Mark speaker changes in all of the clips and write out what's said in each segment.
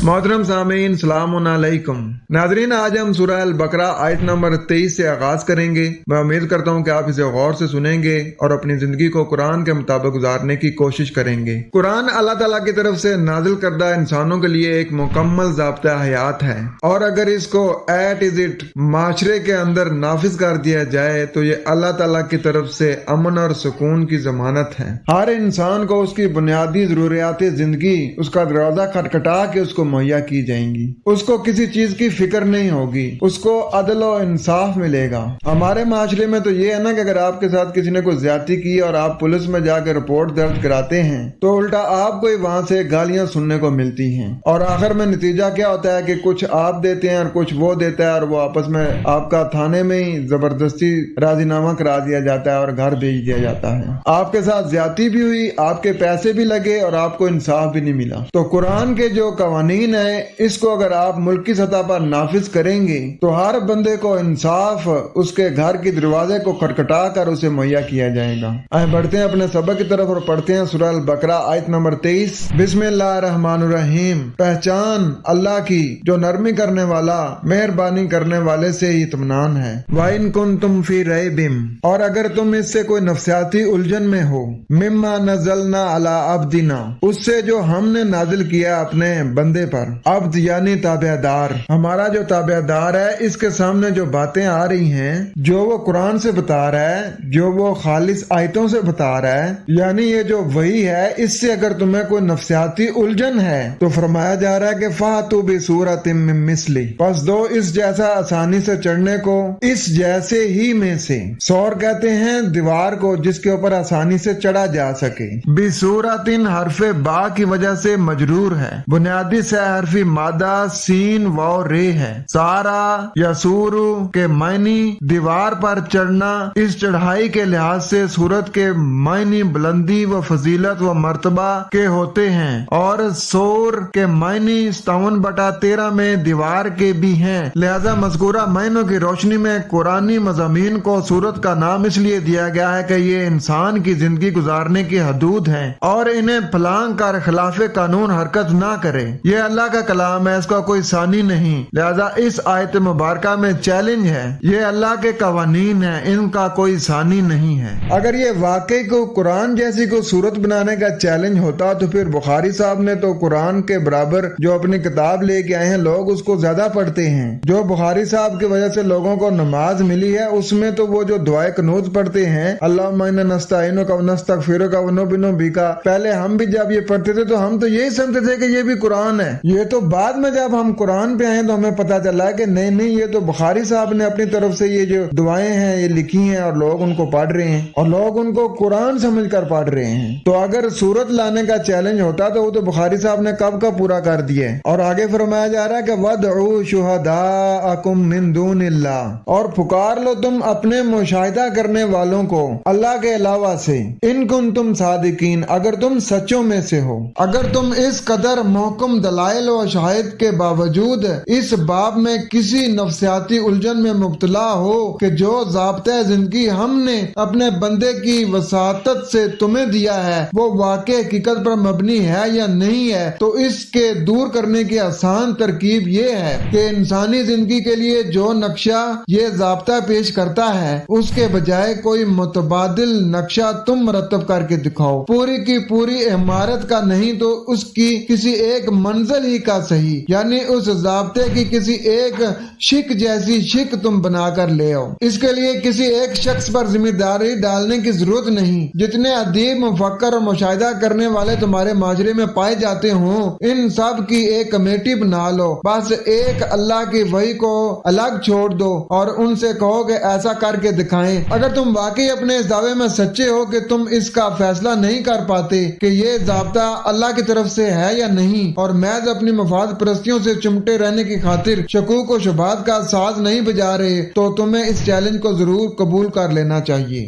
Speaker 1: मोहतरम सामीन सलाम अलैकुम। नाजरीन, आज हम सूरह अल बकरा आयत नंबर 23 से आगाज करेंगे। मैं उम्मीद करता हूँ कि आप इसे गौर से सुनेंगे और अपनी जिंदगी को कुरान के मुताबिक गुजारने की कोशिश करेंगे। कुरान अल्लाह ताला की तरफ से नाजिल करदा इंसानों के लिए एक मुकम्मल ज़ाब्ता हयात है, और अगर इसको एट इज इट माशरे के अंदर नाफिज कर दिया जाए तो ये अल्लाह ताला की तरफ से अमन और सुकून की जमानत है। हर इंसान को उसकी बुनियादी जरूरियात जिंदगी उसका दरवाजा खटखटा के उसको मुहैया की जाएंगी। उसको किसी चीज की फिक्र नहीं होगी, उसको अदल और इंसाफ मिलेगा। हमारे माशरे में तो ये है ना कि अगर आपके साथ किसी ने कोई ज्यादती की और आप पुलिस में जाकर रिपोर्ट दर्ज कराते हैं तो उल्टा आपको ही वहां से गालियां सुनने को मिलती हैं, और आखिर में नतीजा क्या होता है कि कुछ आप देते हैं और कुछ वो देता है, और वो आपस में आपका थाने में ही जबरदस्ती राजीनामा करा दिया जाता है और घर भेज दिया जाता है। आपके साथ ज्यादती भी हुई, आपके पैसे भी लगे और आपको इंसाफ भी नहीं मिला। तो कुरान के जो कवानीन है, इसको अगर आप मुल्की सतह पर नाफिज करेंगे तो हर बंदे को इंसाफ उसके घर की दरवाजे को खटखटा कर उसे मुहैया किया जाएगा। आए बढ़ते हैं अपने सबक की तरफ और पढ़ते हैं सूरह अल बकरा आयत नंबर 23। बिस्मिल्लाहिर्रहमानिर्रहीम। पहचान अल्लाह की जो नरमी करने वाला मेहरबानी करने वाले से ही इत्मीनान है। वाइन कुंतुम फी रैबिम, और अगर तुम इससे कोई नफ्सियाती उलझन में हो, मिम्मा नज़लना अला अब्दिना, उससे जो हमने नाजिल किया अपने बंदे पर। अब्द यानी ताबेदार। हमारा जो ताबेदार है, इसके सामने जो बातें आ रही हैं, जो वो कुरान से बता रहा है, जो वो खालिस आयतों से बता रहा है, यानी ये जो वही है, इससे अगर तुम्हें कोई नफ्सियाती उलझन है तो फरमाया जा रहा है कि फातु बिसूरतिम मिन मिस्ली, बस दो इस जैसा आसानी से चढ़ने को, इस जैसे ही में से। सौर कहते हैं दीवार को जिसके ऊपर आसानी से चढ़ा जा सके। बिसूरतिन हरफे बा की वजह से मजरूर है। बुनियादी से हरफी मादा सीन वाव रे है। सारा या सूरु के मायनी दीवार पर चढ़ना। इस चढ़ाई के लिहाज से सूरत के मायनी बुलंदी व फजीलत व मर्तबा के होते हैं, और सूर के मायनी 57/13 में दीवार के भी हैं। लिहाजा मज़कूरा मायनों की रोशनी में कुरानी मज़ामीन को सूरत का नाम इसलिए दिया गया है कि ये इंसान की जिंदगी गुजारने की हदूद है और इन्हें फलांग कर खिलाफे कानून हरकत ना करे। ये अल्लाह का कलाम है, इसका कोई सानी नहीं। लिहाजा इस आयत मुबारका में चैलेंज है, ये अल्लाह के कवानीन है, इनका कोई सानी नहीं है। अगर ये वाकई को कुरान जैसी को सूरत बनाने का चैलेंज होता तो फिर बुखारी साहब ने तो कुरान के बराबर जो अपनी किताब लेके आए हैं, लोग उसको ज्यादा पढ़ते हैं। जो बुखारी साहब की वजह से लोगों को नमाज मिली है, उसमें तो वो जो दुआए कनूत पढ़ते हैं, अल्लाहुम्मा इन्ना नस्तईनुका व नस्तगफिरुका व नु'मिनु बिका, पहले हम भी जब ये पढ़ते थे तो हम तो यही समझते थे कि ये भी कुरान है। ये तो बाद में जब हम कुरान पे आए तो हमें पता चला कि नहीं, ये तो बुखारी साहब ने अपनी तरफ से ये जो दुआएं हैं ये लिखी हैं और लोग उनको पढ़ रहे हैं और लोग उनको कुरान समझकर पढ़ रहे हैं। तो अगर सूरत लाने का चैलेंज होता तो वो तो बुखारी साहब ने कब का पूरा कर दिया है। और आगे फरमाया जा रहा है कि वदउ शुहदाअकुम मिन दूनिल्लाह, और पुकार लो तुम अपने मुशाहिदा करने वालों को अल्लाह के अलावा से। इन कुंतुम सादिकीन, अगर तुम सच्चों में से हो। अगर तुम इस कदर महकम दलाइल और शाहिद के बावजूद इस बाब में किसी नफ्सियाती उलझन में मुब्तला हो कि जो ज़ाब्ता जिंदगी हमने अपने बंदे की वसातत से तुम्हें दिया है वो वाकई हकीकत पर मबनी है या नहीं है, तो इसके दूर करने की आसान तरकीब ये है कि इंसानी जिंदगी के लिए जो नक्शा ये ज़ाब्ता पेश करता है, उसके बजाय कोई मुतबादिल नक्शा तुम मरतब करके दिखाओ। पूरी की पूरी इमारत का नहीं तो उसकी किसी एक मंजिल ही का सही, यानी उस ज़ाब्ते की किसी एक शिक जैसी शिक तुम बनाकर ले आओ। इसके लिए किसी एक शख्स पर जिम्मेदारी डालने की जरूरत नहीं। जितने अदीब, मुफक्कर और मुशाहिदा करने वाले तुम्हारे माजरे में पाए जाते हों, इन सब की एक कमेटी बना लो। बस एक अल्लाह की वही को अलग छोड़ दो और उनसे कहो कि ऐसा करके दिखाएं। अगर तुम वाकई अपने इस दावे में सच्चे हो कि तुम इसका फैसला नहीं कर पाते कि ये ज़ाब्ता अल्लाह की तरफ से है या नहीं, और महज अपनी मफाद परस्तियों से चिमटे रहने की खातिर शकूक और शुबहात का साज नहीं बजा रहे, तो तुम्हें इस चैलेंज को जरूर कबूल कर लेना चाहिए।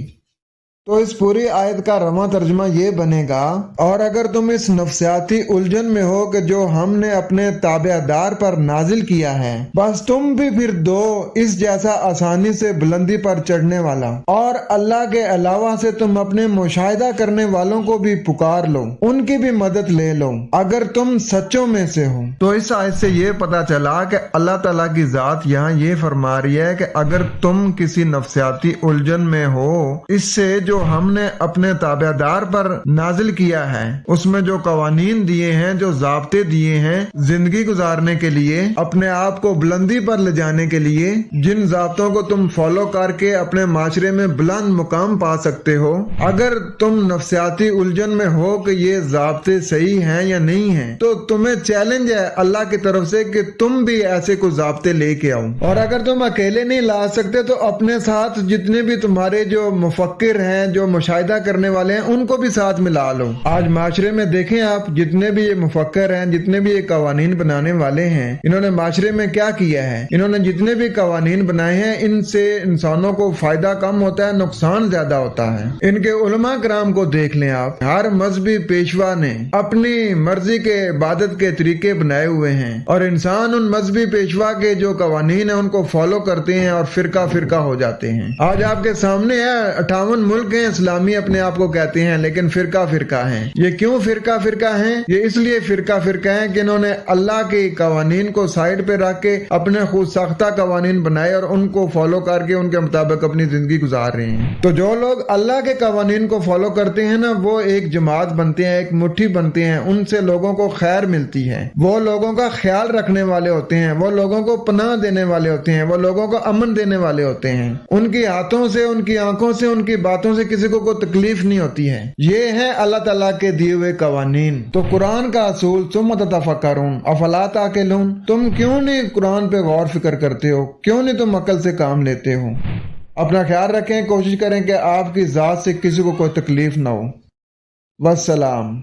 Speaker 1: तो इस पूरी आयत का रवा तर्जुमा ये बनेगा, और अगर तुम इस नफ्सियाती उलझन में हो कि जो हमने अपने ताबेदार पर नाजिल किया है, बस तुम भी फिर दो इस जैसा आसानी से बुलंदी पर चढ़ने वाला, और अल्लाह के अलावा से तुम अपने मुशाहिदा करने वालों को भी पुकार लो, उनकी भी मदद ले लो अगर तुम सच्चों में से हो। तो इस आयत से ये पता चला कि अल्लाह ताला की जात यहाँ ये फरमा रही है कि अगर तुम किसी नफ्सियाती उलझन में हो, इससे जो हमने अपने ताबेदार पर नाजिल किया है, उसमें जो कवानीन दिए हैं, जो ज़ाब्ते दिए हैं जिंदगी गुजारने के लिए, अपने आप को बुलंदी पर ले जाने के लिए, जिन ज़ाब्तों को तुम फॉलो करके अपने माशरे में बुलंद मुकाम पा सकते हो, अगर तुम नफ्सियाती उलझन में हो कि ये ज़ाब्ते सही हैं या नहीं हैं, तो तुम्हें चैलेंज है अल्लाह की तरफ से कि तुम भी ऐसे कुछ ज़ाब्ते लेके आओ। और अगर तुम अकेले नहीं ला सकते तो अपने साथ जितने भी तुम्हारे जो मुफक्किर हैं, जो मुशाहिदा करने वाले हैं, उनको भी साथ मिला लो। आज माशरे में देखें आप, जितने भी ये मुफक्किर हैं, जितने भी ये कवानीन बनाने वाले हैं, इन्होंने माशरे में क्या किया है? इन्होंने जितने भी कवानीन बनाए हैं, इनसे इंसानों को फायदा कम होता है, नुकसान ज्यादा होता है। इनके उलमा कराम को देख लें आप, हर मजहबी पेशवा ने अपनी मर्जी के इबादत के तरीके बनाए हुए हैं, और इंसान उन मजहबी पेशवा के जो कवानीन है उनको फॉलो करते हैं और फिरका फिरका हो जाते हैं। आज आपके सामने है 58 मुल्क हैं इस्लामी अपने आप को कहते हैं, लेकिन फिरका फिरका हैं। ये क्यों फिरका फिरका हैं? ये इसलिए फिरका फिरका हैं कि इन्होंने अल्लाह के कवानीन को साइड पे रख के अपने खुद सख्ता कवानीन बनाए और उनको फॉलो करके उनके मुताबिक अपनी जिंदगी गुजार रहे हैं। तो जो लोग अल्लाह के कवानीन को फॉलो करते हैं ना, वो एक जमात बनते हैं, एक मुट्ठी बनते हैं, उनसे लोगों को खैर मिलती है, वो लोगों का ख्याल रखने वाले होते हैं, वो लोगों को पनाह देने वाले होते हैं, वो लोगों को अमन देने वाले होते हैं। उनकी हाथों से, उनकी आंखों से, उनकी बातों से किसी को कोई तकलीफ नहीं होती है। ये है अल्लाह ताला के दिए हुए कवानीन। तो कुरान का असूल सुम्मा ततफक्करून अफला ताक़िलून, तुम क्यों नहीं कुरान पे गौर फिक्र करते हो? क्यों नहीं तुम अकल से काम लेते हो? अपना ख्याल रखें, कोशिश करें कि आपकी जात से किसी को कोई तकलीफ ना हो। वस्सलाम।